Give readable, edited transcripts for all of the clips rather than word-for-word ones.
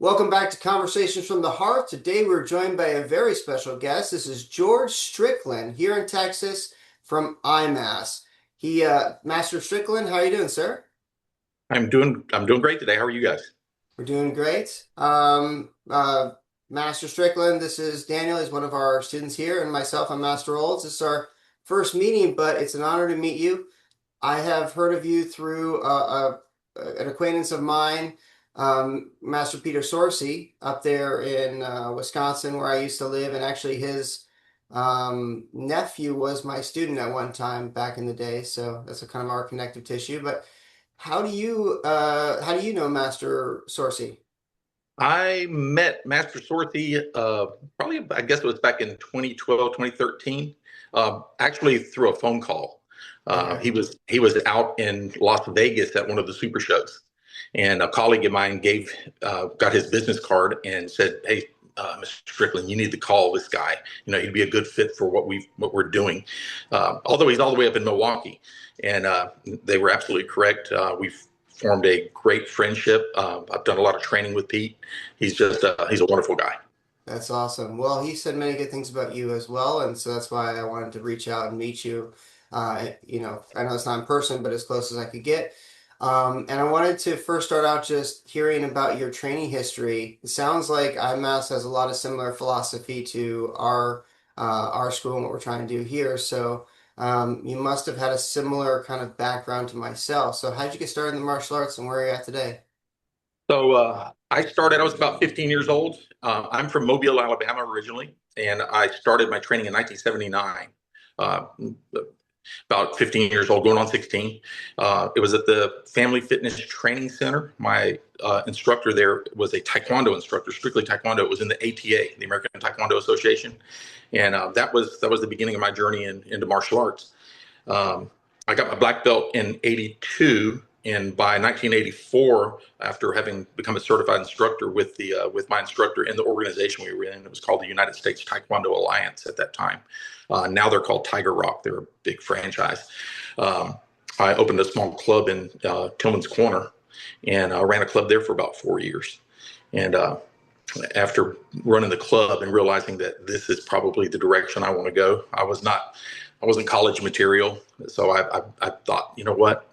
Welcome back to Conversations from the Heart. Today we're joined by a very special guest. This is George Strickland here in Texas from IMAS. Master Strickland, how are you doing, sir? I'm doing great today. How are you guys? We're doing great. Master Strickland, this is Daniel. He's one of our students here, and myself, I'm Master Olds. This is our first meeting, but it's an honor to meet you. I have heard of you through an acquaintance of mine, Master Peter Sorcy, up there in Wisconsin, where I used to live, and actually his nephew was my student at one time back in the day. So that's a kind of our connective tissue. But how do you know Master Sorcy? I met Master Sorthy probably, I guess it was back in 2012, 2013, actually through a phone call. Okay. He was out in Las Vegas at one of the super shows, and a colleague of mine got his business card and said, "Hey, Mr. Strickland, you need to call this guy. He'd be a good fit for what we're doing." Although he's all the way up in Milwaukee, and they were absolutely correct. We've formed a great friendship. I've done a lot of training with Pete. He's a wonderful guy. That's awesome. Well, he said many good things about you as well, and so that's why I wanted to reach out and meet you. I know it's not in person, but as close as I could get. And I wanted to first start out just hearing about your training history. It sounds like IMAS has a lot of similar philosophy to our school and what we're trying to do here. So you must have had a similar kind of background to myself. So how did you get started in the martial arts, and where are you at today? I was about 15 years old. I'm from Mobile, Alabama originally, and I started my training in 1979. Uh, about 15 years old, going on 16. It was at the Family Fitness Training Center. My instructor there was a Taekwondo instructor, strictly Taekwondo. It was in the ATA, the American Taekwondo Association, and that was the beginning of my journey into martial arts. I got my black belt in '82, and by 1984, after having become a certified instructor with my instructor in the organization we were in, it was called the United States Taekwondo Alliance at that time. Now they're called Tiger Rock. They're a big franchise. Um, I opened a small club in Tillman's Corner, and I ran a club there for about 4 years. And after running the club and realizing that this is probably the direction I want to go, I wasn't college material. So I thought, you know what,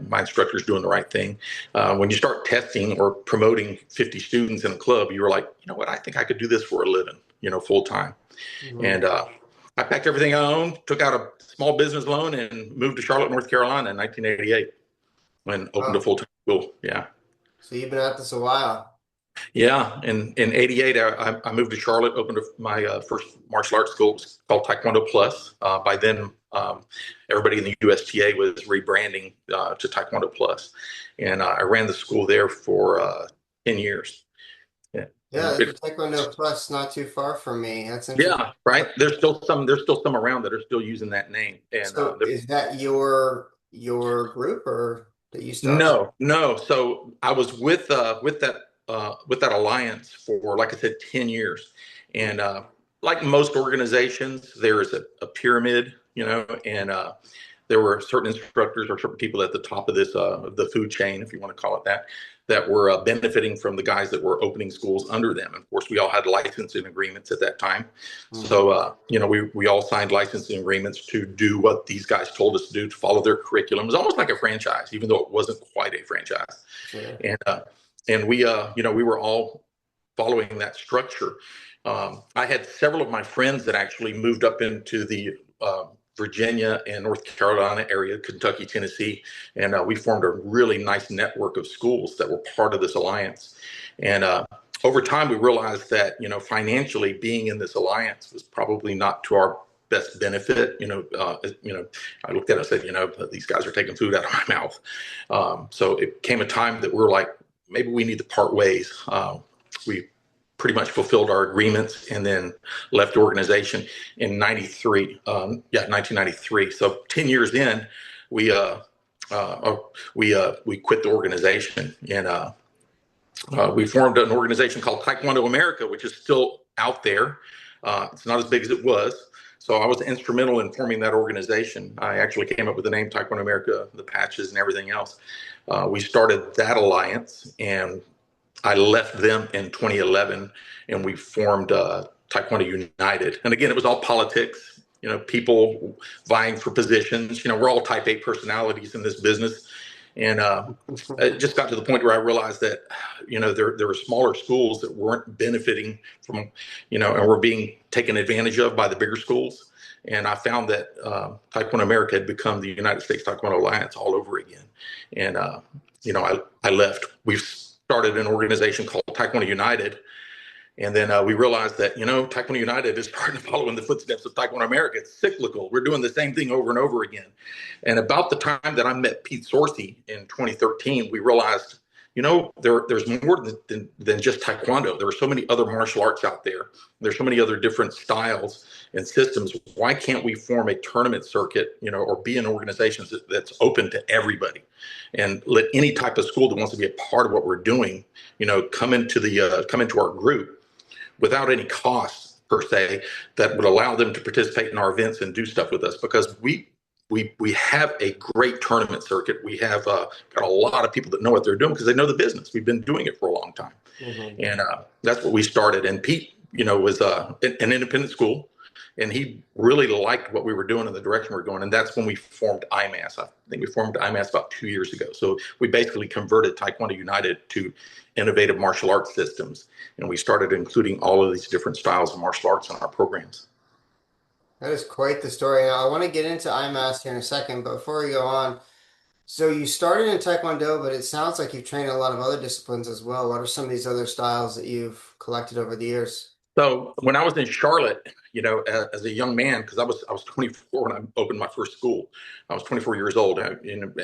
my instructor's doing the right thing. When you start testing or promoting 50 students in a club, you were like, you know what, I think I could do this for a living, full time. Mhm. And I packed everything I owned, took out a small business loan, and moved to Charlotte, North Carolina in 1988 and opened a Wow. full time school. Yeah. So you've been at this a while. Yeah, in '88, I moved to Charlotte, opened my first martial arts school. It was called Taekwondo Plus. By then, everybody in the USTA was rebranding to Taekwondo Plus, and I ran the school there for 10 years. Yeah, Yeah, and there's a Taekwondo Plus not too far from me. That's interesting. yeah, right. There's still some around that are still using that name, and So is that your group or that you started? no, no. So I was with that alliance for, like I said, 10 years, and like most organizations, there is a pyramid, and there were certain instructors or certain people at the top of the food chain, if you want to call it that, that were benefiting from the guys that were opening schools under them. And of course, we all had licensing agreements at that time. Mm-hmm. So, we all signed licensing agreements to do what these guys told us to do, to follow their curriculum. It was almost like a franchise, even though it wasn't quite a franchise. Sure. And we were all following that structure. I had several of my friends that actually moved up into the Virginia and North Carolina area, Kentucky, Tennessee, and we formed a really nice network of schools that were part of this alliance. And over time, we realized that financially being in this alliance was probably not to our best benefit. I looked at it and said, these guys are taking food out of my mouth. So it came a time that we were like, maybe we need to part ways. We pretty much fulfilled our agreements and then left the organization in 1993. So 10 years in, we we quit the organization, and we formed an organization called Taekwondo America, which is still out there. It's not as big as it was. So I was instrumental in forming that organization. I actually came up with the name Taekwondo America, the patches and everything else. We started that alliance, and I left them in 2011, and we formed Taekwondo United. And again, it was all politics. People vying for positions. We're all Type A personalities in this business, and it just got to the point where I realized that there were smaller schools that weren't benefiting from and were being taken advantage of by the bigger schools. And I found that Taekwondo America had become the United States Taekwondo Alliance all over again. And I left. We started an organization called Taekwondo United, and then we realized that Taekwondo United is starting to follow in the footsteps of Taekwondo America. It's cyclical. We're doing the same thing over and over again. And about the time that I met Pete Sorcy in 2013, we realized there's more than just Taekwondo. There are so many other martial arts out there. There's so many other different styles and systems. Why can't we form a tournament circuit, or be an organization that's open to everybody, and let any type of school that wants to be a part of what we're doing, come into our group without any cost per se, that would allow them to participate in our events and do stuff with us, because we have a great tournament circuit. We have got a lot of people that know what they're doing because they know the business. We've been doing it for a long time, and that's what we started. And Pete, was an independent school, and he really liked what we were doing and the direction we we're going. And that's when we formed IMAS. I think we formed IMAS about 2 years ago. So we basically converted Taekwondo United to innovative martial arts systems, and we started including all of these different styles of martial arts in our programs. That is quite the story. Now, I want to get into IMAS here in a second, but before we go on, so you started in Taekwondo, but it sounds like you've trained a lot of other disciplines as well. What are some of these other styles that you've collected over the years? So when I was in Charlotte, as a young man, because I was 24 when I opened my first school. I was 24 years old,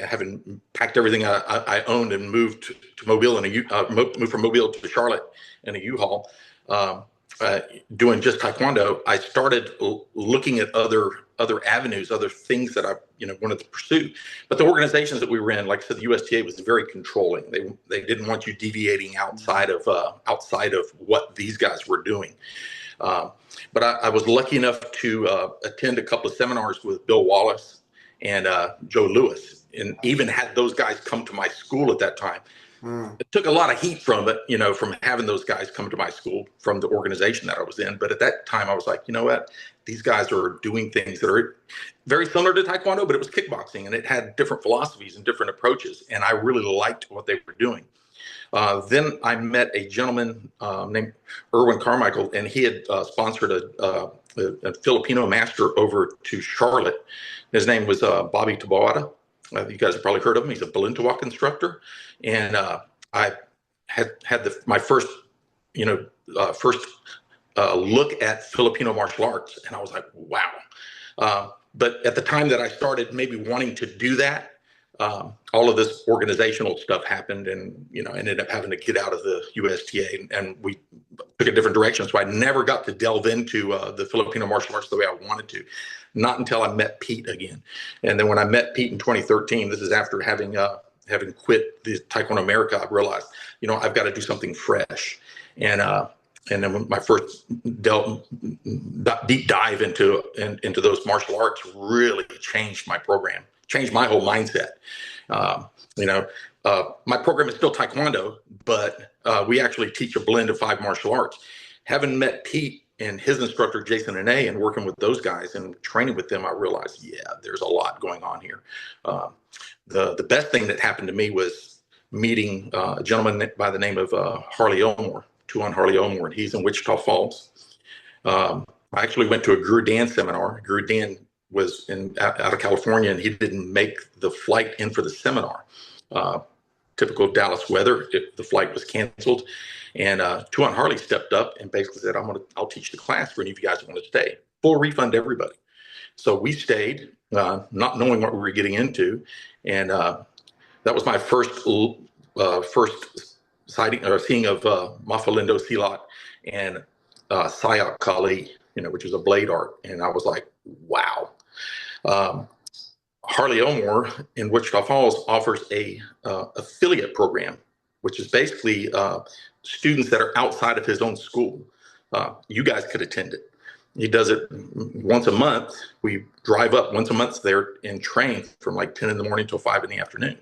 having packed everything I owned and moved to Mobile moved from Mobile to Charlotte in a U-Haul, uh, doing just Taekwondo. I started looking at other avenues, other things that I wanted to pursue. But the organizations that we were in, like I said, the USTA was very controlling. They didn't want you deviating outside of what these guys were doing. Uh, but I was lucky enough to attend a couple of seminars with Bill Wallace and Joe Lewis, and even had those guys come to my school at that time. Mm. It took a lot of heat from it, from having those guys come to my school from the organization that I was in. But at that time, I was like, you know what? These guys are doing things that are very similar to Taekwondo, but it was kickboxing, and it had different philosophies and different approaches. And I really liked what they were doing. Then I met a gentleman named Erwin Carmichael, and he had sponsored a Filipino master over to Charlotte. His name was Bobby Taboada. You guys have probably heard of him. He's a Balintawak instructor, and I had my first, first look at Filipino martial arts, and I was like, wow. But at the time that I started maybe wanting to do that, all of this organizational stuff happened, and I ended up having to get out of the USTA, and we took a different direction. So I never got to delve into the Filipino martial arts the way I wanted to, not until I met Pete again. And then when I met Pete in 2013, this is after having quit the Taekwondo America, I realized I've got to do something fresh, and then my first deep dive into those martial arts really changed my program, changed my whole mindset. Um, my program is still Taekwondo, but we actually teach a blend of 5 martial arts. Having met Pete and his instructor, Jason Ane, and working with those guys and training with them, I realized, yeah, there's a lot going on here. The best thing that happened to me was meeting a gentleman by the name of Harley Elmore, Tuan Harley Elmore, and he's in Wichita Falls. I actually went to a Guru Dan seminar. Guru Dan was out of California, and he didn't make the flight in for the seminar. Typical Dallas weather, the flight was canceled, and Tuan Harley stepped up and basically said, I'll teach the class for any of you guys who want to stay. Full refund to everybody. So we stayed, not knowing what we were getting into, and that was my first sighting or seeing of Mafalindo Silat and Sayak Kali, which is a blade art, and I was like, wow. Harley Elmore in Wichita Falls offers a affiliate program, which is basically students that are outside of his own school. You guys could attend it. He does it once a month. We drive up once a month there and train from like 10 in the morning till 5 in the afternoon.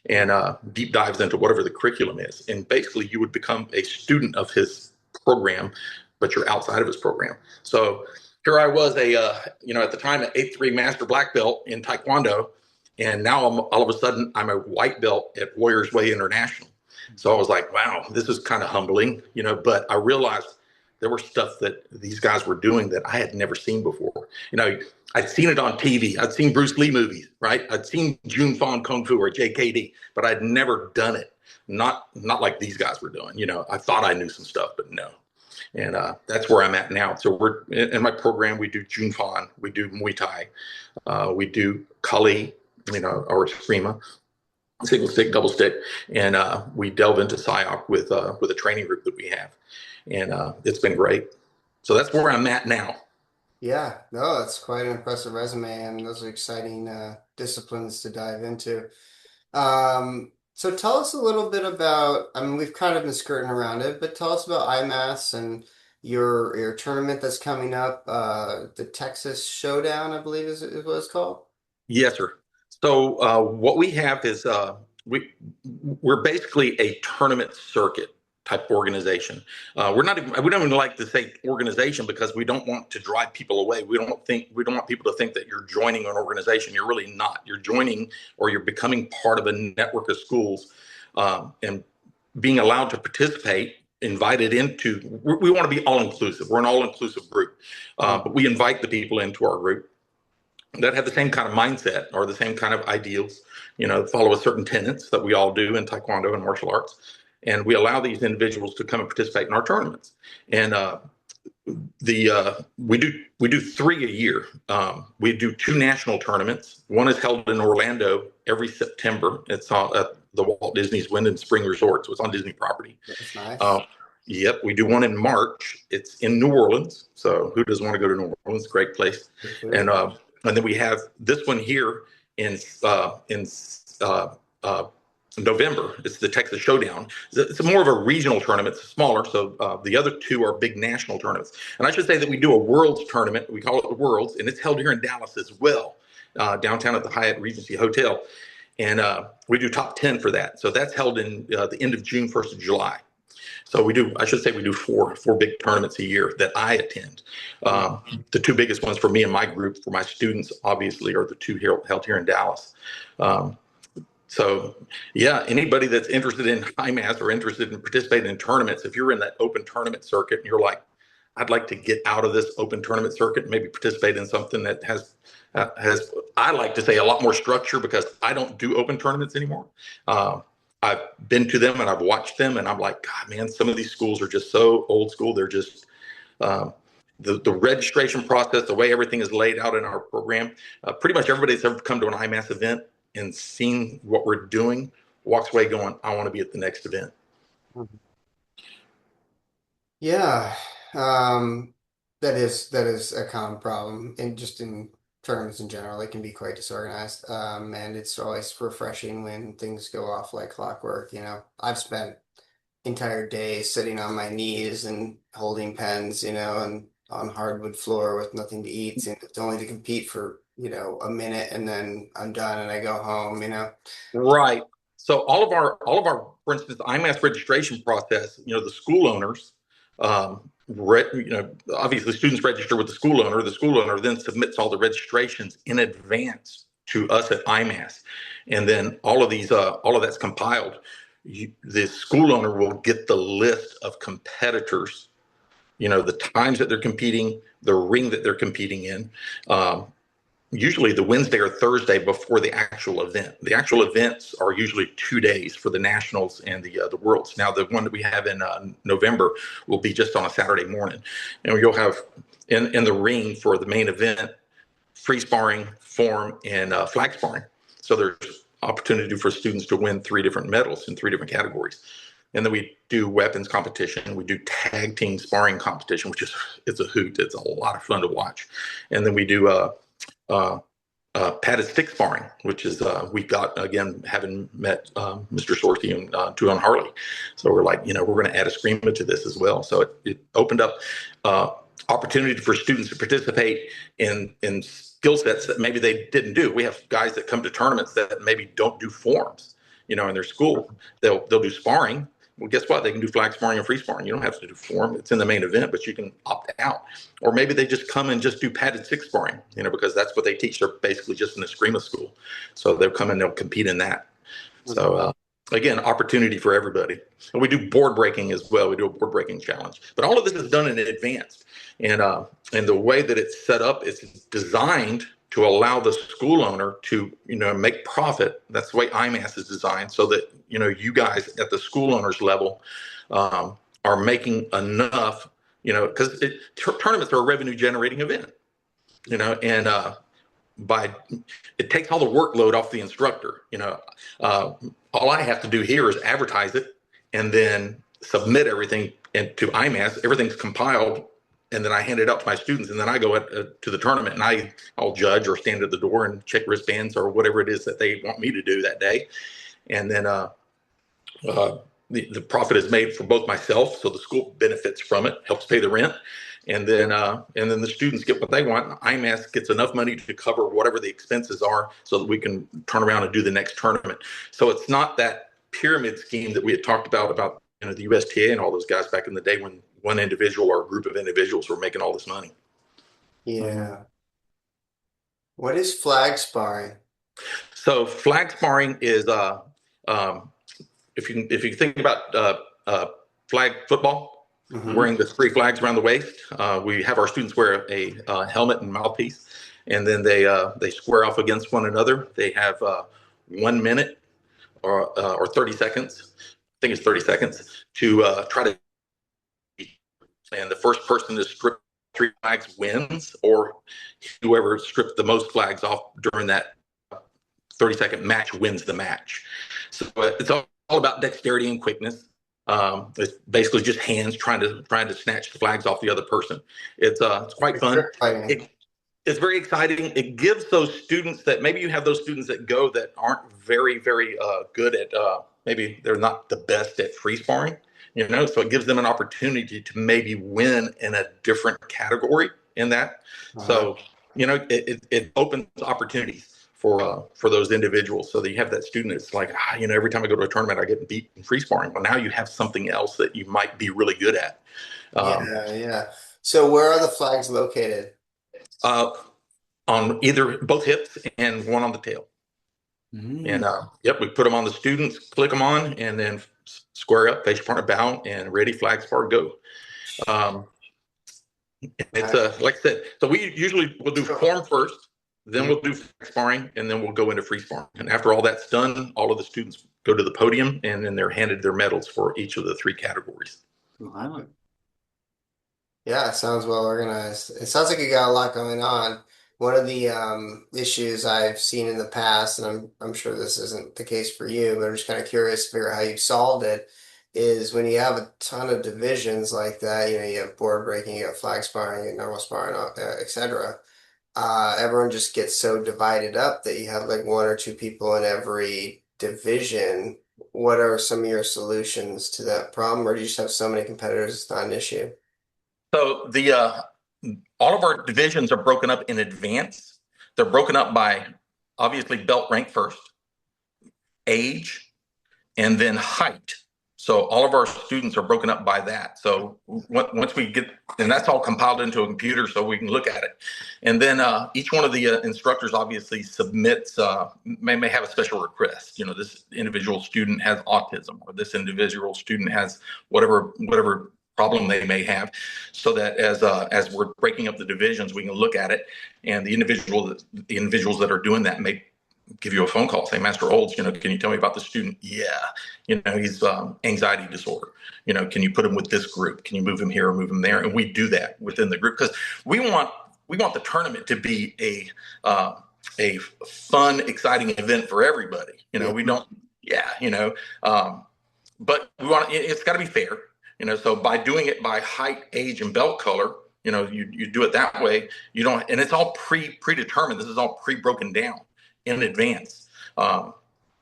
and deep dives into whatever the curriculum is. And basically, you would become a student of his program, but you're outside of his program. So here I was, at the time, an eighth grade master black belt in Taekwondo, and now all of a sudden I'm a white belt at Warriors Way International. So I was like, wow, this is kind of humbling, but I realized there were stuff that these guys were doing that I had never seen before. I'd seen it on TV. I'd seen Bruce Lee movies, right? I'd seen Jun Fan Kung Fu or JKD, but I'd never done it. Not like these guys were doing. I thought I knew some stuff, but no. And that's where I'm at now. So we're in my program. We do Jun Fan, we do Muay Thai, we do Kali, or Eskrima, single stick, double stick, and we delve into PSYOP with a training group that we have, and it's been great. So that's where I'm at now. Yeah, no, that's quite an impressive resume, and those are exciting disciplines to dive into. So tell us a little bit about, I mean, we've kind of been skirting around it, but tell us about IMAS and your tournament that's coming up, the Texas Showdown, I believe is what it's called. Yes, sir. So what we have is we're basically a tournament circuit type organization. We don't even like to say organization because we don't want to drive people away. We don't want people to think that you're joining an organization. You're really not. You're joining or you're becoming part of a network of schools, and being allowed to participate. Invited into. We want to be all inclusive. We're an all inclusive group, but we invite the people into our group that have the same kind of mindset or the same kind of ideals, follow a certain tenets that we all do in Taekwondo and martial arts. And we allow these individuals to come and participate in our tournaments. And we do three a year. We do two national tournaments. One is held in Orlando every September. It's at the Walt Disney's Wind and Spring Resort, so it's on Disney property. That's nice. Yep, we do one in March. It's in New Orleans. So who doesn't want to go to New Orleans? Great place. And then we have this one here in November. It's the Texas Showdown. It's more of a regional tournament. It's smaller. So the other two are big national tournaments. And I should say that we do a Worlds tournament. We call it the Worlds, and it's held here in Dallas as well, downtown at the Hyatt Regency Hotel. And we do top 10 for that. So that's held in the end of June, 1st of July. So we do four big tournaments a year that I attend. The two biggest ones for me and my group, for my students, obviously, are the two held here in Dallas. So yeah, anybody that's interested in IMAS or interested in participating in tournaments, if you're in that open tournament circuit and you're like, I'd like to get out of this open tournament circuit and maybe participate in something that has, I like to say, a lot more structure, because I don't do open tournaments anymore. I've been to them and I've watched them, and I'm like, God, man, some of these schools are just so old school. They're just the registration process, the way everything is laid out in our program. Pretty much everybody that's ever come to an IMAS event and seen what we're doing walks away going, I want to be at the next event. Yeah, that is a common problem, and just in tournaments in general, they can be quite disorganized. And it's always refreshing when things go off like clockwork. I've spent entire days sitting on my knees and holding pens, and on hardwood floor with nothing to eat, and it's only to compete for, a minute, and then I'm done and I go home. Right. So for instance, the IMAS registration process, the school owners, obviously students register with the school owner. The school owner then submits all the registrations in advance to us at IMAS. And then all of that's compiled. The school owner will get the list of competitors, the times that they're competing, the ring that they're competing in. Usually the Wednesday or Thursday before the actual event. The actual events are usually 2 days for the nationals and the worlds. Now, the one that we have in November will be just on a Saturday morning, and you'll have in the ring for the main event free sparring, form, and flag sparring. So there's opportunity for students to win 3 different medals in 3 different categories. And then we do weapons competition. We do tag team sparring competition, it's a hoot. It's a lot of fun to watch. And then we do padded stick sparring, which is we've got, again, having met Mr. Sorky and Tuan Harley. So we're like, we're going to add a Eskrima to this as well. So it opened up opportunity for students to participate in skill sets that maybe they didn't do. We have guys that come to tournaments that maybe don't do forms. in their school. They'll do sparring. Well, guess what? They can do flag sparring and free sparring. You don't have to do form. It's in the main event, but you can opt out. Or maybe they just come and just do padded six sparring, because that's what they teach. They're basically just in the Eskrima school. So they'll come and they'll compete in that. Mhm. So again, opportunity for everybody. And we do board breaking as well. We do a board breaking challenge. But all of this is done in advance. And the way that it's set up is designed to allow the school owner to, make profit. That's the way IMAS is designed, so that, you guys at the school owner's level are making enough, because tournaments are a revenue generating event, and by it takes all the workload off the instructor. All I have to do here is advertise it and then submit everything into IMAS. Everything's compiled, and then I hand it out to my students, and then I go to the tournament, and I'll judge or stand at the door and check wristbands or whatever it is that they want me to do that day. And then the profit is made for both myself, so the school benefits from it, helps pay the rent, and then the students get what they want. IMAS gets enough money to cover whatever the expenses are, so that we can turn around and do the next tournament. So it's not that pyramid scheme that we had talked about the USTA and all those guys back in the day, when one individual or a group of individuals were making all this money. Yeah. What is flag sparring? So flag sparring is um, if you think about flag football, Hmm. wearing the three flags around the waist. We have our students wear a helmet and mouthpiece, and then they square off against one another. They have 1 minute or 30 seconds. I think it's 30 seconds to try to. And the first person to strip three flags wins, or whoever stripped the most flags off during that 30-second match wins the match. So it's all about dexterity and quickness. It's basically just hands trying to snatch the flags off the other person. It's quite Like fun. trick fighting. It's very exciting. It gives those students that maybe you have those students that go that aren't very very good at maybe they're not the best at free sparring. So it gives them an opportunity to maybe win in a different category in that. Uh-huh. So it opens opportunities for those individuals, so that you have that student. It's like, every time I go to a tournament, I get beat in free sparring. Well, now you have something else that you might be really good at. Um, Yeah, yeah. So where are the flags located? uh, on either both hips and one on the tail. And Mm. yep, we put them on the students, click them on, and then square up, face your partner, bow, and ready, flag spar, go. Um, it's I- like I said, so we usually will do so- form first, then we'll do sparring, and then we'll go into free sparring. And after all that's done, all of the students go to the podium, and then they're handed their medals for each of the three categories. Wow. Yeah, it sounds well organized. It sounds like you got a lot going on. One of the issues I've seen in the past, and I'm sure this isn't the case for you, but I'm just kind of curious to figure out how you solved it, is when you have a ton of divisions like that, you have board breaking, you have flag sparring, you have normal sparring, etc. Everyone just gets so divided up that you have like one or two people in every division. What are some of your solutions to that problem, or do you just have so many competitors it's not an issue? So the all of our divisions are broken up in advance. They're broken up by obviously belt rank first, age, and then height. So all of our students are broken up by that. So once we get, and that's all compiled into a computer so we can look at it. And then each one of the instructors obviously submits, may have a special request. This individual student has autism, or this individual student has whatever problem they may have, so that as we're breaking up the divisions, we can look at it, and the individuals that are doing that may give you a phone call, say, Master Olds, can you tell me about the student? Yeah, he's anxiety disorder. Can you put him with this group? Can you move him here or move him there? And we do that within the group, because we want the tournament to be a fun, exciting event for everybody. Yeah. We don't, yeah, but it's got to be fair. So by doing it by height, age, and belt color, you do it that way. You don't, and it's all predetermined. This is all pre-broken down in advance. And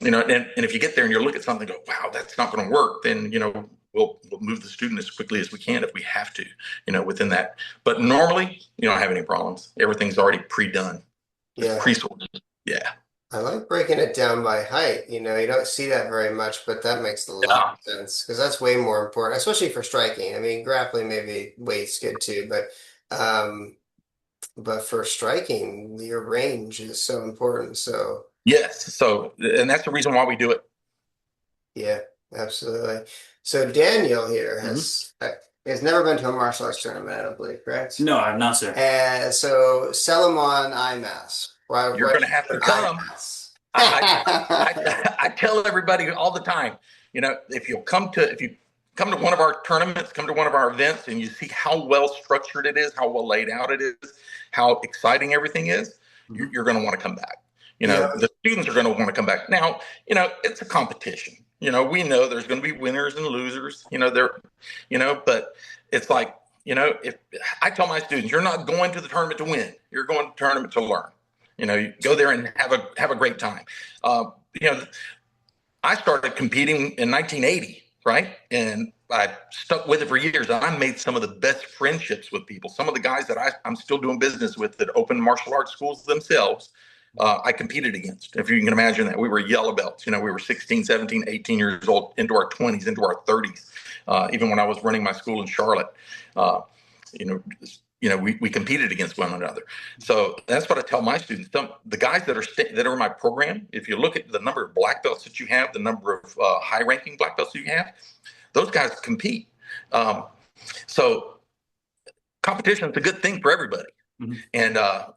if you get there and you look at something and go, wow, that's not going to work, then, we'll move the student as quickly as we can if we have to, within that. But normally, you don't have any problems. Everything's already pre-done. It's Yeah. pre-sorted. Yeah. I like breaking it down by height. You don't see that very much, but that makes a lot Yeah. of sense because that's way more important, especially for striking. I mean, grappling maybe weight's good too, but for striking, your range is so important. So Yes. So, and that's the reason why we do it. yeah, absolutely. So Daniel here Hmm. has never been to a martial arts tournament, I don't believe, correct? No, I'm not, sir. And so sell him on IMAS. You're Why going to have to an come. IMAS? I tell everybody all the time, if you come to one of our tournaments, come to one of our events, and you see how well structured it is, how well laid out it is, how exciting everything is, Hmm. you're going to want to come back. Yeah, The students are going to want to come back. Now, it's a competition. We know there's going to be winners and losers. But it's like, if I tell my students, you're not going to the tournament to win, you're going to the tournament to learn. You go there and have a great time. Uh, you know, I started competing in 1980, right? And I stuck with it for years. And I made some of the best friendships with people. Some of the guys that I'm still doing business with that opened martial arts schools themselves, I competed against. If you can imagine that, we were yellow belts. We were 16, 17, 18 years old, into our 20s, into our 30s. Even when I was running my school in Charlotte, uh, you know, we competed against one another. So that's what I tell my students. The guys that are in my program, if you look at the number of black belts that you have, the number of high-ranking black belts you have, those guys compete. Um, so competition is a good thing for everybody. Hmm.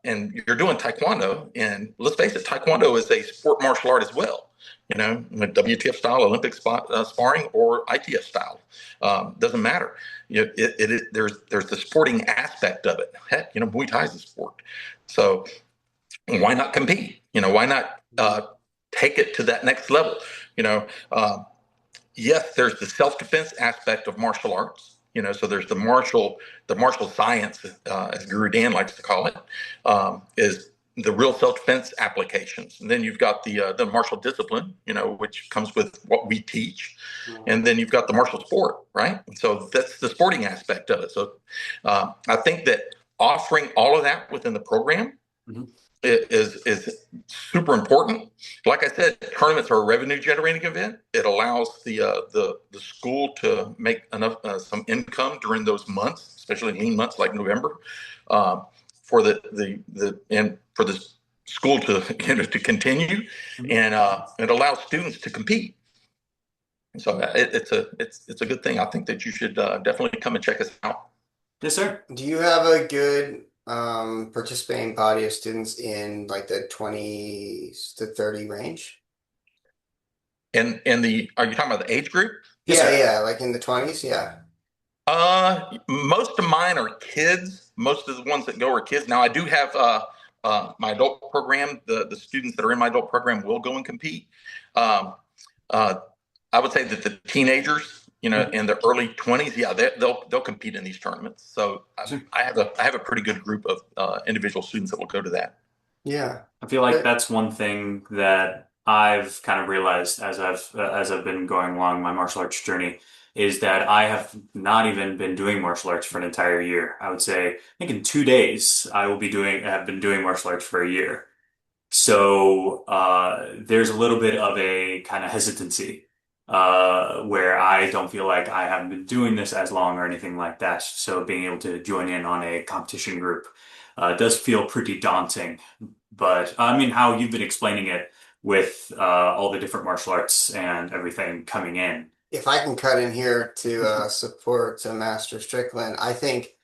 And you're doing taekwondo, and let's face it, taekwondo is a sport martial art as well. With WTF style, Olympic sparring, or ITF style, doesn't matter. There's the sporting aspect of it. Heck, Muay Thai is a sport, so why not compete? Why not take it to that next level? You know, uh, yes, there's the self-defense aspect of martial arts. So there's the martial science, as Guru Dan likes to call it, is the real self-defense applications. And then you've got the martial discipline, which comes with what we teach, and then you've got the martial sport, right? So that's the sporting aspect of it. So I think that offering all of that within the program Hmm. is super important. Like I said, tournaments are a revenue generating event. It allows the school to make enough some income during those months, especially lean months like November, uh, for the school to to continue, and it allows students to compete. So it's a good thing. I think that you should definitely come and check us out. Yes, sir. do you have a good participating body of students in like the 20s to 30 range? And are you talking about the age group? Yes, Yeah, sir. yeah, like in the 20s, yeah. Most of mine are kids. Most of the ones that go are kids. Now I do have my adult program. The students that are in my adult program will go and compete. Um, uh, I would say that the teenagers, Mhm. in the early 20s, yeah, they'll compete in these tournaments. So Yes, sir. I have a pretty good group of individual students that will go to that. Yeah. I feel like But that's one thing that I've kind of realized as I've been going along my martial arts journey is that I have not even been doing martial arts for an entire year. I would say, I think in 2 days I have been doing martial arts for a year. So there's a little bit of a kind of hesitancy where I don't feel like I haven't been doing this as long or anything like that. So being able to join in on a competition group does feel pretty daunting. But I mean, how you've been explaining it with all the different martial arts and everything coming in. if I can cut in here to support Master Strickland, I think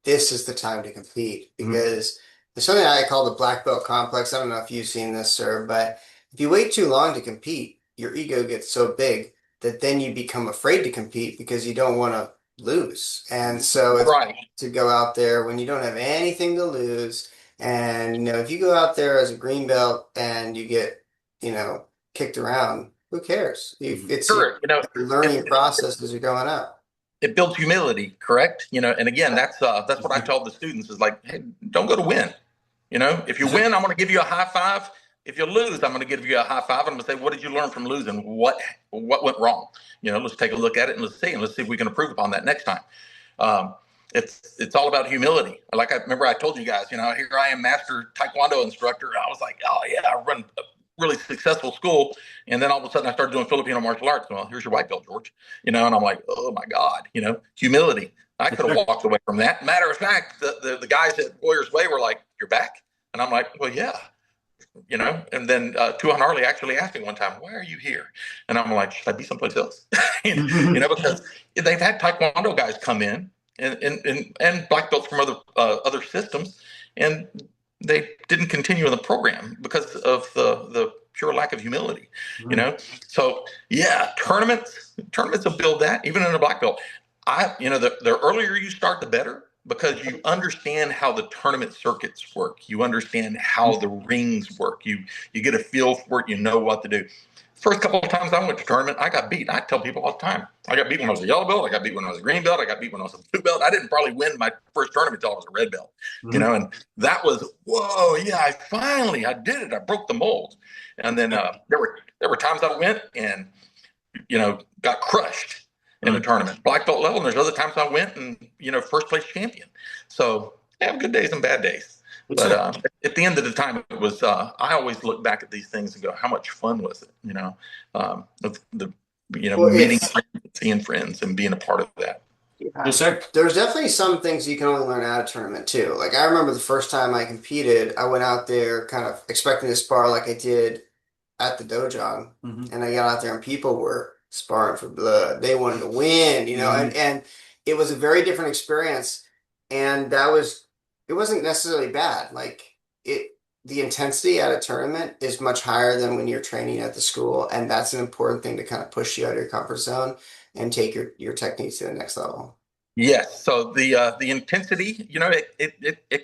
this is the time to compete Mhm. because there's something I call the black belt complex. I don't know if you've seen this, sir, but if you wait too long to compete, your ego gets so big that then you become afraid to compete because you don't want to lose. And so it's Right. to go out there when you don't have anything to lose. And if you go out there as a green belt and you get, kicked around, who cares? Mhm. It's Sure. you're It, learning your process as you're going up. it builds humility, correct? And again, that's what I tell the students is like, hey, don't go to win. If you Yes, sir. win, I'm going to give you a high five. If you lose, I'm going to give you a high five. I'm going to say, what did you learn from losing? What went wrong? Let's take a look at it and let's see if we can improve upon that next time. Um, it's all about humility. Like I remember I told you guys, here I am, master taekwondo instructor. I was like, oh yeah, I run really successful school. And then all of a sudden I started doing Filipino martial arts. Well, here's your white belt, George. And I'm like, oh my God, humility. I could have walked away from that. Matter of fact, the guys at Warriors Way were like, you're back? And I'm like, well, yeah. And then Tuan Harley actually asked me one time, why are you here? And I'm like, should I be someplace else? Because they've had Taekwondo guys come in and black belts from other systems, and they didn't continue in the program because of the pure lack of humility. So yeah, tournaments will build that even in a black belt. The earlier you start, the better, because you understand how the tournament circuits work. You understand how the rings work. You get a feel for it. You know what to do. First couple of times I went to tournament, I got beat. I tell people all the time, I got beat when I was a yellow belt. I got beat when I was a green belt. I got beat when I was a blue belt. I didn't probably win my first tournament until I was a red belt. And that was, whoa, yeah, I did it. I broke the mold. And then there were times I went and got crushed in a tournament, black belt level. And there's other times I went and, first place champion. So I have good days and bad days. But at the end of the time, it was, I always look back at these things and go, how much fun was it? Well, Meeting friends, seeing friends and being a part of that. yeah. Yes, sir. There's definitely some things you can only learn out of tournament too. Like I remember the first time I competed, I went out there kind of expecting to spar like I did at the dojo, and I got out there and people were sparring for blood. They wanted to win, and it was a very different experience. And it wasn't necessarily bad. Like the intensity at a tournament is much higher than when you're training at the school, and that's an important thing to kind of push you out of your comfort zone and take your techniques to the next level. Yes. So the intensity, it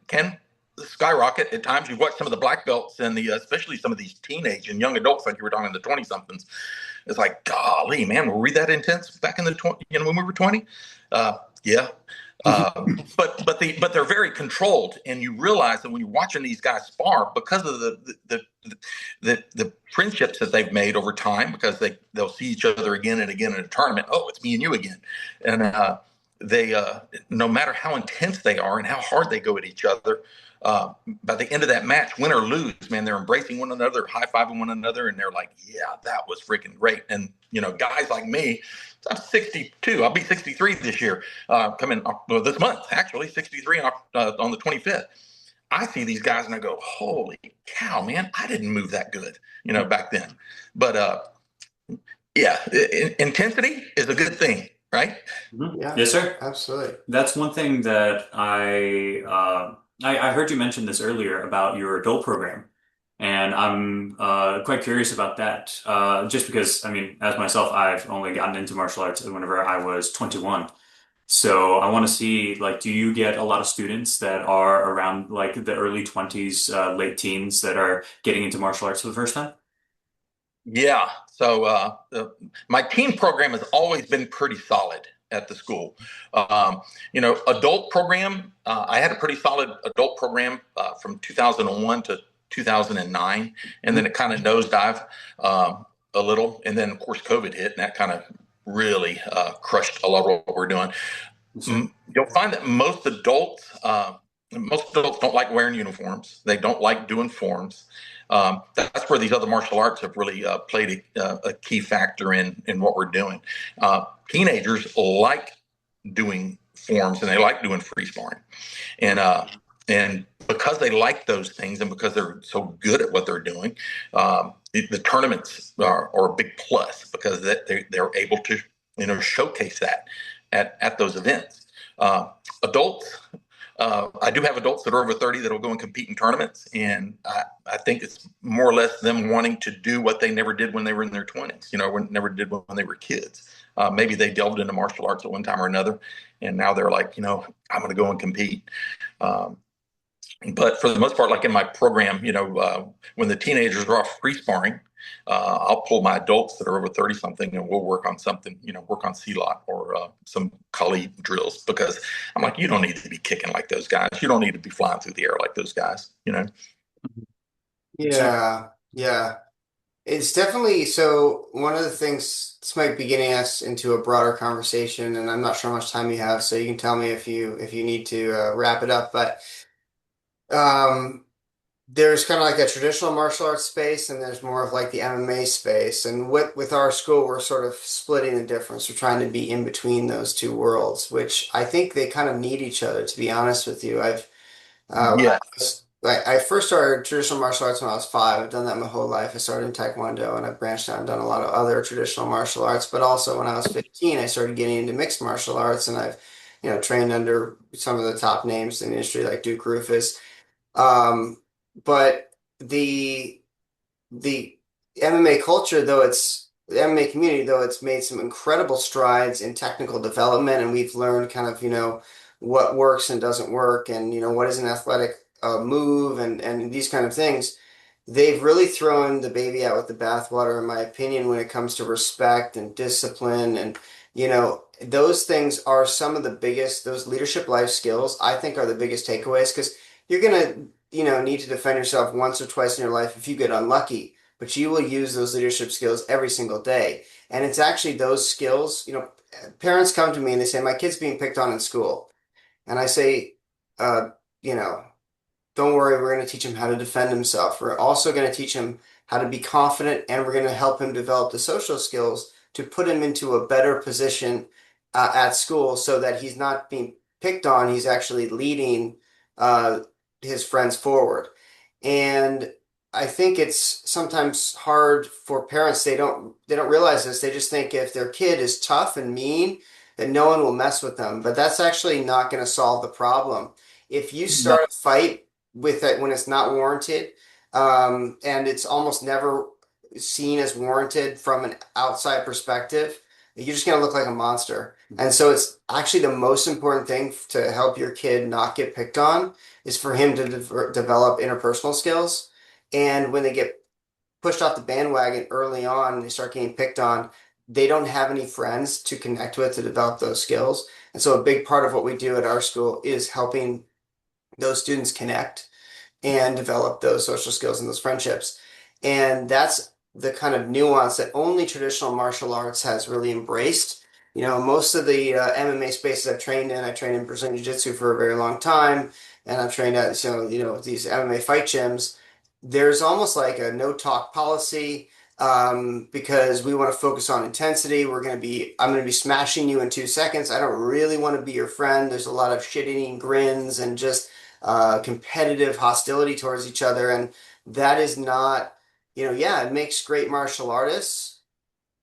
can skyrocket at times. You watch some of the black belts and especially some of these teenage and young adults, like you were talking, the 20 somethings. It's like, golly, man, were we that intense back in the 20, when we were 20? Yeah. But they're very controlled, and you realize that when you're watching these guys spar, because of the friendships that they've made over time, because they'll see each other again and again in a tournament. Oh, it's me and you again, and they no matter how intense they are and how hard they go at each other, by the end of that match, win or lose, man, they're embracing one another, high-fiving one another, and they're like, yeah, that was freaking great. And guys like me, I'm 62. I'll be 63 this year, coming this month, actually, 63 on the 25th. I see these guys and I go, holy cow, man, I didn't move that good, back then. But yeah, intensity is a good thing, right? Yeah, Yes, sir. absolutely. That's one thing that I heard you mention this earlier about your adult program, and I'm quite curious about that. Just because, I mean, as myself, I've only gotten into martial arts whenever I was 21. So I want to see, like, do you get a lot of students that are around like the early 20s, late teens that are getting into martial arts for the first time? Yeah. So my team program has always been pretty solid at the school. Adult program, I had a pretty solid adult program from 2001 to 2009, and then it kind of nosedived a little. And then, of course, COVID hit, and that kind of really crushed a lot of what we're doing. You'll find that most adults don't like wearing uniforms. They don't like doing forms. That's where these other martial arts have really played a key factor in what we're doing. Teenagers like doing forms and they like doing free sparring, and because they like those things and because they're so good at what they're doing, the tournaments are a big plus because they're able to showcase that at those events. Adults. I do have adults that are over 30 that will go and compete in tournaments, and I think it's more or less them wanting to do what they never did when they were in their 20s, never did when they were kids. Maybe they delved into martial arts at one time or another, and now they're like, I'm going to go and compete. But for the most part, like in my program, when the teenagers are off free sparring, I'll pull my adults that are over 30 something and we'll work on something, work on C-Lot or some Kali drills, because I'm like, you don't need to be kicking like those guys. You don't need to be flying through the air like those guys. Yeah, yeah. It's definitely so one of the things this might be getting us into a broader conversation, and I'm not sure how much time you have, so you can tell me if you need to wrap it up. But um, there's kind of like a traditional martial arts space, and there's more of like the MMA space. And with our school, we're sort of splitting the difference. We're trying to be in between those two worlds, which I think they kind of need each other, to be honest with you. Yeah. I first started traditional martial arts when I was 5. I've done that my whole life. I started in Taekwondo, and I've branched out and done a lot of other traditional martial arts. But also when I was 15, I started getting into mixed martial arts, and I've, trained under some of the top names in the industry like Duke Rufus. But the the MMA culture, though the MMA community, though it's made some incredible strides in technical development, and we've learned kind of, what works and doesn't work, and what is an athletic move, and these kind of things. They've really thrown the baby out with the bathwater, in my opinion, when it comes to respect and discipline, and those things are some of the biggest. Those leadership life skills, I think, are the biggest takeaways because you're gonna need to defend yourself once or twice in your life if you get unlucky, but you will use those leadership skills every single day. And it's actually those skills, parents come to me and they say, my kid's being picked on in school. And I say, uh, you know, don't worry, we're going to teach him how to defend himself. We're also going to teach him how to be confident, and we're going to help him develop the social skills to put him into a better position at school so that he's not being picked on, he's actually leading uh, his friends forward. And I think it's sometimes hard for parents. They don't realize this. They just think if their kid is tough and mean, that no one will mess with them. But that's actually not going to solve the problem. If you No. start a fight with it when it's not warranted, and it's almost never seen as warranted from an outside perspective, you're just going to look like a monster. And so it's actually the most important thing to help your kid not get picked on is for him to develop interpersonal skills. And when they get pushed off the bandwagon early on and they start getting picked on, they don't have any friends to connect with to develop those skills. And so a big part of what we do at our school is helping those students connect and develop those social skills and those friendships. And that's the kind of nuance that only traditional martial arts has really embraced. Most of the MMA spaces I trained in Brazilian Jiu-Jitsu for a very long time, and I've trained at these MMA fight gyms. There's almost like a no talk policy because we want to focus on intensity. I'm going to be smashing you in 2 seconds. I don't really want to be your friend. There's a lot of shit-eating grins and just competitive hostility towards each other. And that is not, yeah, it makes great martial artists,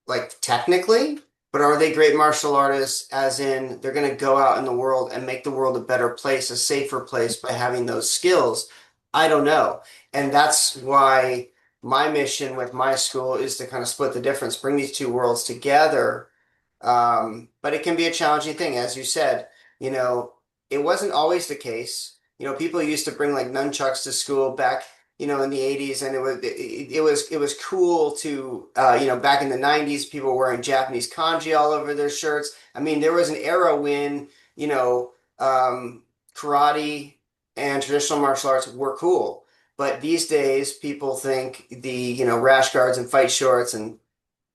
like technically, but are they great martial artists as in they're going to go out in the world and make the world a better place, a safer place by having those skills? I don't know. And that's why my mission with my school is to kind of split the difference, bring these two worlds together. But it can be a challenging thing, as you said. You know, it wasn't always the case. People used to bring like nunchucks to school back, in the 80s, and it was cool to, back in the 90s, people were wearing Japanese kanji all over their shirts. I mean, there was an era when, karate and traditional martial arts were cool. But these days, people think the, rash guards and fight shorts and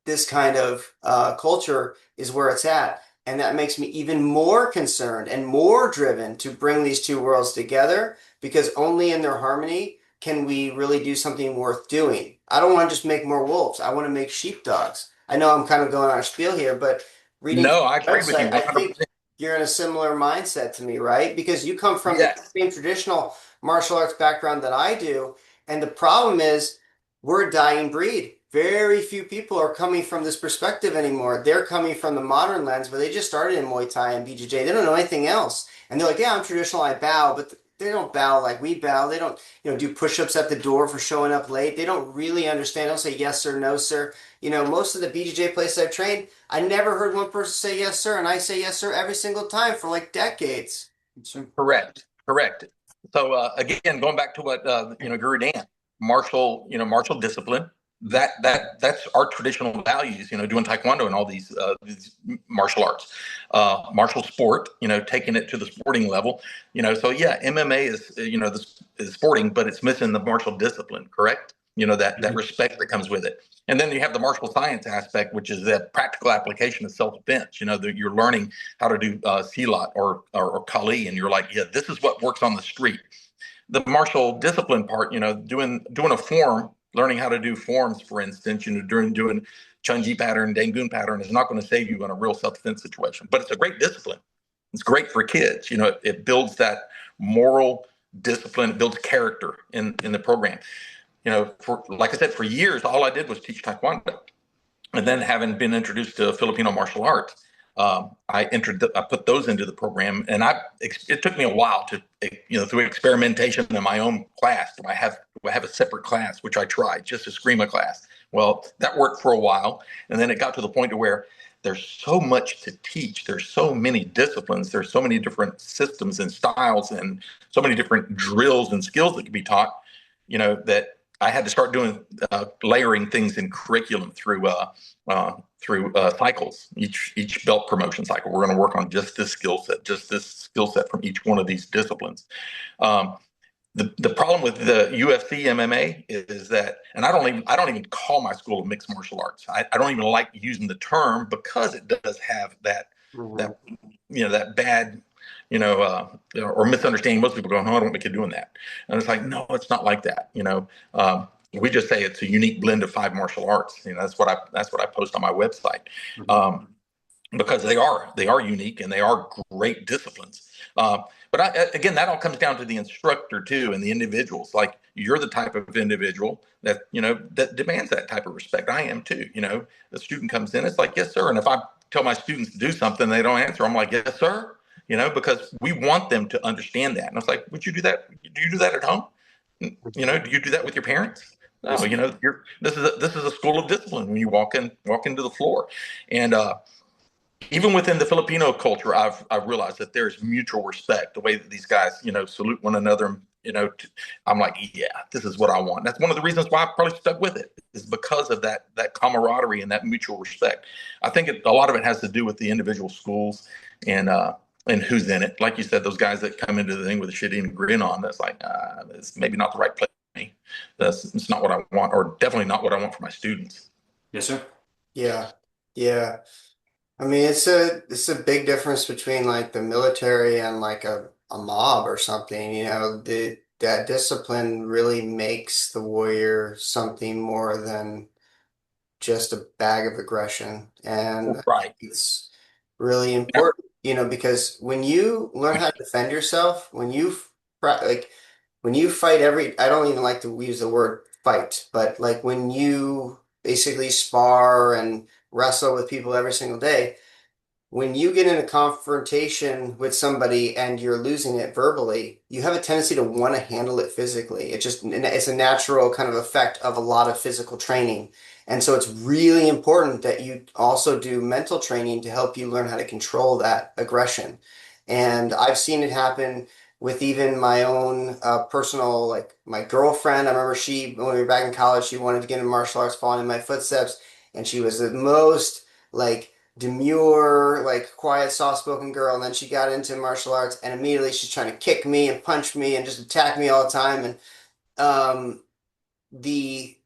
this kind of culture is where it's at. And that makes me even more concerned and more driven to bring these two worlds together because only in their harmony can we really do something worth doing. I don't want to just make more wolves. I want to make sheepdogs. I know I'm kind of going on a spiel here, but reading No, I your agree with you website, I think 100%. you're in a similar mindset to me, right? Because you come from the Yes. same traditional martial arts background that I do. And the problem is we're a dying breed. Very few people are coming from this perspective anymore. They're coming from the modern lens where they just started in Muay Thai and BJJ. They don't know anything else. And they're like, yeah, I'm traditional, I bow, but they don't bow like we bow. They don't, do push-ups at the door for showing up late. They don't really understand. They don't say yes sir, no sir. Most of the BJJ places I've trained, I never heard one person say yes sir, and I say yes sir every single time for like decades. Correct. Correct. So again, going back to what Guru Dan, martial discipline. That's our traditional values. Doing taekwondo and all these martial arts, martial sport. Taking it to the sporting level. So yeah, MMA is sporting, but it's missing the martial discipline. Correct. That respect that comes with it. And then you have the martial science aspect, which is that practical application of self-defense. That you're learning how to do silat or kali, and you're like, yeah, this is what works on the street. the martial discipline part, doing a form, learning how to do forms, for instance, during doing Chunji pattern, Dangun pattern is not going to save you in a real self-defense situation, but it's a great discipline. It's great for kids. It builds that moral discipline. It builds character in the program. For like I said, for years, all I did was teach Taekwondo. And then having been introduced to Filipino martial arts, I put those into the program, and it took me a while to, through experimentation in my own class. Do I have a separate class, which I tried, just a Screama class. Well, that worked for a while, and then it got to the point to where there's so much to teach. There's so many disciplines. There's so many different systems and styles, and so many different drills and skills that can be taught. That I had to start doing layering things in curriculum through cycles. Each belt promotion cycle, we're going to work on just this skill set from each one of these disciplines. The problem with the UFC MMA is that, and I don't even call my school a mixed martial arts. I don't even like using the term because it does have that that bad or misunderstanding. Most people go, "No, I don't make it doing that," and it's like, no, it's not like that. We just say it's a unique blend of 5 martial arts. That's what I post on my website. Because they are unique and they are great disciplines. Again, that all comes down to the instructor too, and the individuals. Like, you're the type of individual that that demands that type of respect. I am too. The student comes in, it's like, yes, sir. And if I tell my students to do something, they don't answer, I'm like, yes, sir. Because we want them to understand that. And it's like, would you do that? Do you do that at home? Do you do that with your parents? No, this is a school of discipline when you walk into the floor, and even within the Filipino culture, I've realized that there's mutual respect. The way that these guys, salute one another. I'm like, yeah, this is what I want. That's one of the reasons why I probably stuck with it, is because of that camaraderie and that mutual respect. I think a lot of it has to do with the individual schools and who's in it. Like you said, those guys that come into the thing with a shit-eating grin on. That's like, it's maybe not the right place for me. It's not what I want, or definitely not what I want for my students. Yes, sir. Yeah. Yeah. I mean, it's a big difference between like the military and like a mob or something. That discipline really makes the warrior something more than just a bag of aggression. And Right. it's really important, because when you learn how to defend yourself, when you fight I don't even like to use the word fight, but like when you basically spar and wrestle with people every single day, when you get in a confrontation with somebody and you're losing it verbally, you have a tendency to want to handle it physically. It's a natural kind of effect of a lot of physical training. And so it's really important that you also do mental training to help you learn how to control that aggression. And I've seen it happen with even my own personal, like my girlfriend. I remember when we were back in college, she wanted to get into martial arts, following in my footsteps. And she was the most like demure, like quiet, soft-spoken girl, and then she got into martial arts, and immediately she's trying to kick me and punch me and just attack me all the time. And um, the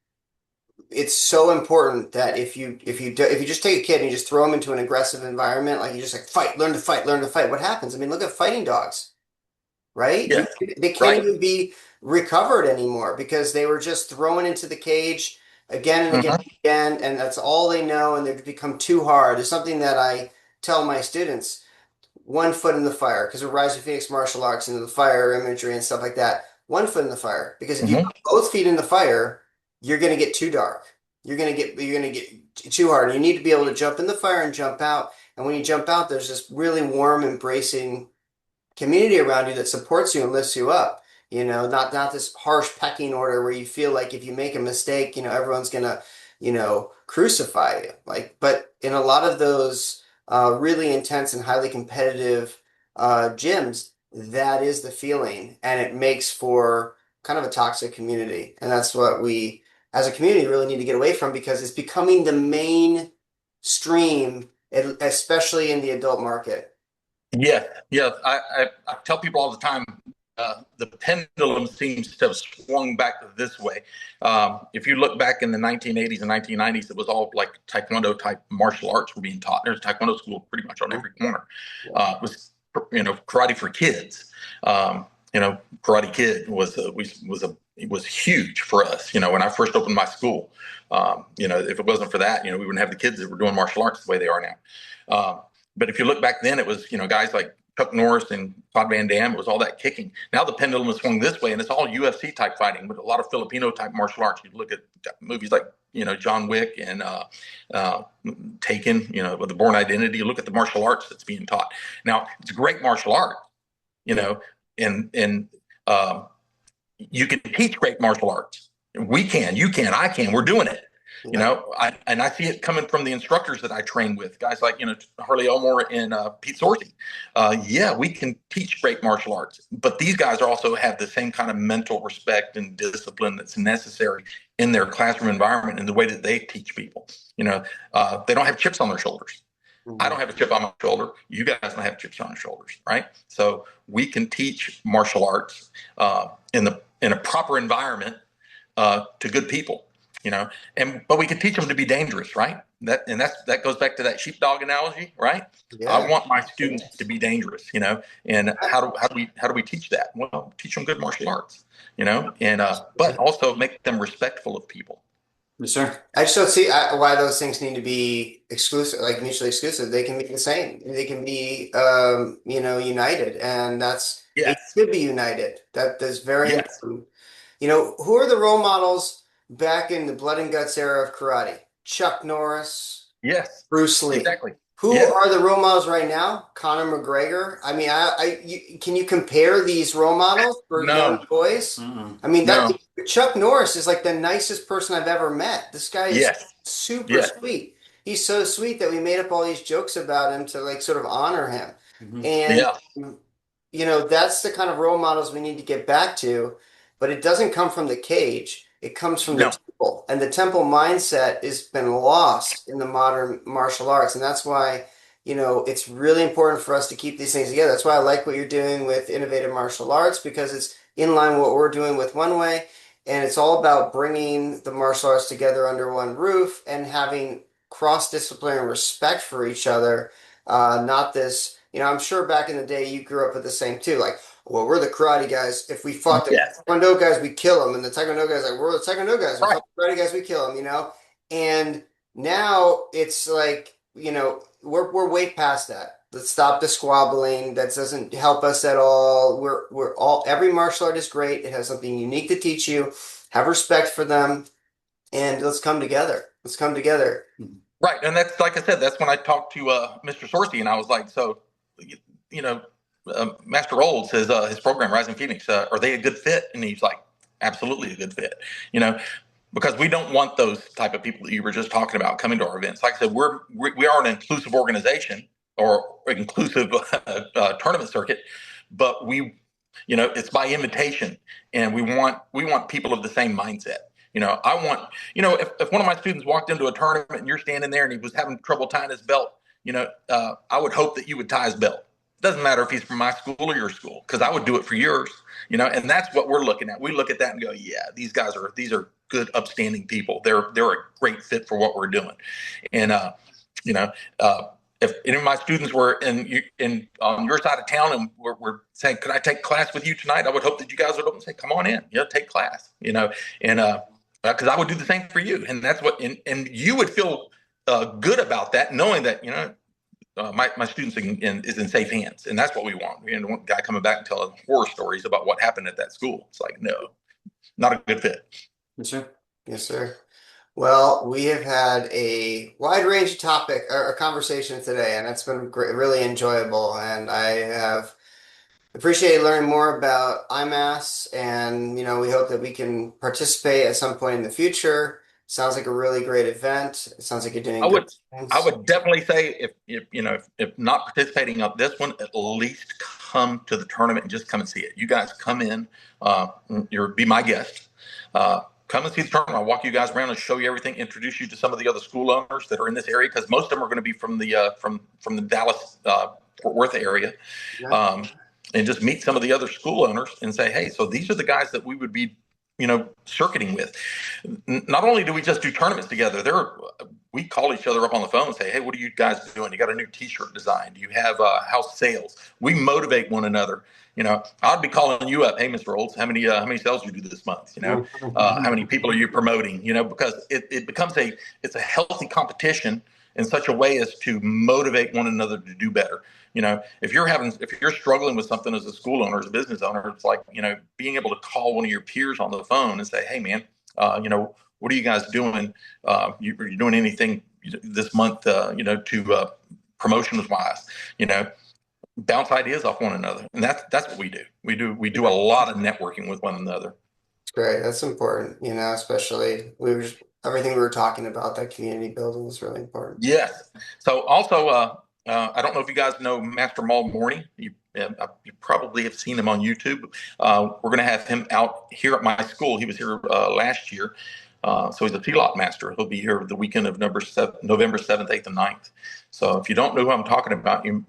it's so important that if you just take a kid and you just throw him into an aggressive environment, like you just like fight, learn to fight, learn to fight. What happens? I mean, look at fighting dogs, right? Yeah. They can't Right. even be recovered anymore because they were just thrown into the cage again and again Mhm. and again, and that's all they know, and they've become too hard. It's something that I tell my students: one foot in the fire, because we're Rise of Phoenix martial arts and the fire imagery and stuff like that. One foot in the fire, because if you Mhm. put both feet in the fire, you're going to get too dark. You're going to get too hard. You need to be able to jump in the fire and jump out. And when you jump out, there's this really warm, embracing community around you that supports you and lifts you up. Not this harsh pecking order where you feel like if you make a mistake, everyone's gonna, crucify you. Like, but in a lot of those really intense and highly competitive gyms, that is the feeling, and it makes for kind of a toxic community. And that's what we, as a community, really need to get away from, because it's becoming the mainstream, especially in the adult market. Yeah, yeah. I tell people all the time, the pendulum seems to have swung back this way. If you look back in the 1980s and 1990s, it was all like Taekwondo type martial arts were being taught. There's a Taekwondo school pretty much on every corner. It was karate for kids. Karate Kid was huge for us. When I first opened my school, if it wasn't for that, we wouldn't have the kids that were doing martial arts the way they are now. But if you look back then, it was, guys like Chuck Norris and Todd Van Damme. It was all that kicking. Now the pendulum has swung this way, and it's all UFC type fighting with a lot of Filipino type martial arts. You look at movies like, John Wick and Taken, with the Bourne Identity. You look at the martial arts that's being taught. Now, it's great martial art, and you can teach great martial arts. We can, you can, I can. We're doing it. I see it coming from the instructors that I train with, guys like, Harley Elmore and Pete Sorcy. We can teach great martial arts, but these guys also have the same kind of mental respect and discipline that's necessary in their classroom environment and the way that they teach people. They don't have chips on their shoulders. Mm-hmm. I don't have a chip on my shoulder. You guys don't have chips on your shoulders, right? So we can teach martial arts in a proper environment to good people. But we can teach them to be dangerous, right? That goes back to that sheepdog analogy, right? Yeah. I want my students to be dangerous, and how do we teach that? Well, teach them good martial arts, but also make them respectful of people. Yes, sir. I just don't see why those things need to be exclusive, like mutually exclusive. They can be the same. They can be, united, and it should be united. That is very important. Who are the role models back in the blood and guts era of karate? Chuck Norris. Yes. Bruce Lee. Exactly. Who are the role models right now? Conor McGregor. I mean, can you compare these role models for young boys? Mm-mm. I mean, Chuck Norris is like the nicest person I've ever met. This guy is super sweet. He's so sweet that we made up all these jokes about him to like sort of honor him. Mm-hmm. And that's the kind of role models we need to get back to. But it doesn't come from the cage. It comes from the temple. And the temple mindset has been lost in the modern martial arts. And that's why, it's really important for us to keep these things together. That's why I like what you're doing with innovative martial arts, because it's in line with what we're doing with One Way. And it's all about bringing the martial arts together under one roof and having cross-disciplinary respect for each other. Not this, I'm sure back in the day you grew up with the same too. Like, well, we're the karate guys. If we fought the Taekwondo guys, we kill them. And the Taekwondo guys like, we're the Taekwondo guys. We fought the karate guys, we kill them, And now it's like, we're way past that. Let's stop the squabbling. That doesn't help us at all. Every martial art is great. It has something unique to teach you. Have respect for them. And let's come together. Let's come together. Right. And that's, like I said, that's when I talked to Mr. Sorcy, and I was like, so, Master Old says his program, Rising Phoenix, are they a good fit? And he's like, absolutely a good fit, because we don't want those type of people that you were just talking about coming to our events. Like I said, we are an inclusive organization or inclusive tournament circuit, but it's by invitation, and we want people of the same mindset. I want, if one of my students walked into a tournament and you're standing there and he was having trouble tying his belt, I would hope that you would tie his belt. Doesn't matter if he's from my school or your school, because I would do it for yours, and that's what we're looking at. We look at that and go, these are good, upstanding people. They're a great fit for what we're doing. And, if any of my students were on your side of town and we're saying, could I take class with you tonight? I would hope that you guys would open and say, come on in, take class, and, because I would do the same for you. And that's what, and you would feel good about that, knowing that, my students is in safe hands, and that's what we want. We don't want a guy coming back and telling horror stories about what happened at that school. It's like, no, not a good fit. Yes, sir. Yes, sir. Well, we have had a wide range of topic or conversation today, and it's been really enjoyable. And I have appreciated learning more about IMAS, and we hope that we can participate at some point in the future. Sounds like a really great event. It sounds like you're doing good things. I would definitely say if not participating on this one, at least come to the tournament and just come and see it. You guys come in, be my guest. Come and see the tournament. I'll walk you guys around and show you everything. Introduce you to some of the other school owners that are in this area, because most of them are going to be from the from the Dallas Fort Worth area, and just meet some of the other school owners and say, hey, so these are the guys that we would be circuiting with. Not only do we just do tournaments together, we call each other up on the phone and say, hey, what are you guys doing? You got a new t-shirt design? Do you have house sales? We motivate one another. I'd be calling you up. Hey, Mr. Olds, how many sales you do this month? How many people are you promoting? Because it becomes it's a healthy competition in such a way as to motivate one another to do better. If you're struggling with something as a school owner, as a business owner, it's like, being able to call one of your peers on the phone and say, hey man, what are you guys doing? Are you doing anything this month, to promotions wise, bounce ideas off one another. And that's what we do. We do a lot of networking with one another. It's great. That's important, especially everything we were talking about, that community building is really important. Yes. So also, I don't know if you guys know Master Maul Morning. You probably have seen him on YouTube. We're going to have him out here at my school. He was here last year. So he's a T-Lot master. He'll be here the weekend of November 7th, 8th, and 9th. So if you don't know who I'm talking about, you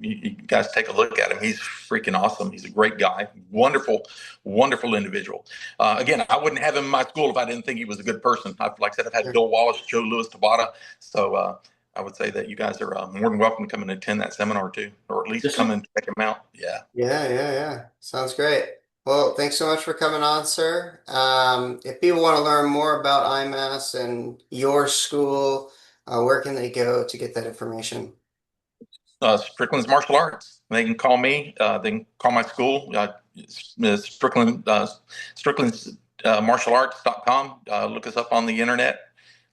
guys take a look at him. He's freaking awesome. He's a great guy. Wonderful, wonderful individual. Again, I wouldn't have him in my school if I didn't think he was a good person. Like I said, I've had Bill Wallace, Joe Louis Tabata. So I would say that you guys are more than welcome to come and attend that seminar too, or at least come and check him out. Yeah. Yeah. Sounds great. Well, thanks so much for coming on, sir. If people want to learn more about IMAS and your school, where can they go to get that information? Strickland's Martial Arts. They can call me. They can call my school, Strickland, Strickland's martialarts.com. Look us up on the internet.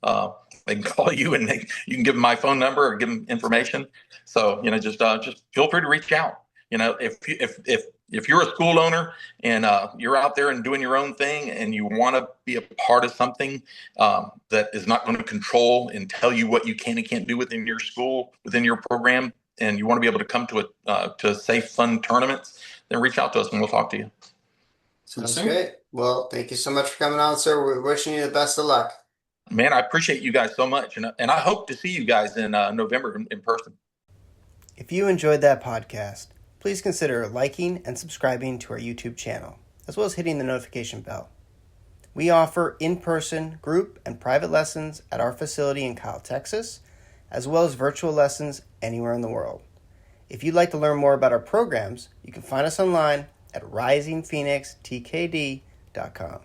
They can call you, and you can give them my phone number or give them information. So just feel free to reach out. If you're a school owner and you're out there and doing your own thing, and you want to be a part of something that is not going to control and tell you what you can and can't do within your school, within your program, and you want to be able to come to safe, fun tournaments, then reach out to us and we'll talk to you. Sounds great. Well, thank you so much for coming on, sir. We're wishing you the best of luck. Man, I appreciate you guys so much, and I hope to see you guys in November in person. If you enjoyed that podcast, please consider liking and subscribing to our YouTube channel, as well as hitting the notification bell. We offer in-person, group, and private lessons at our facility in Kyle, Texas, as well as virtual lessons anywhere in the world. If you'd like to learn more about our programs, you can find us online at risingphoenixtkd.com.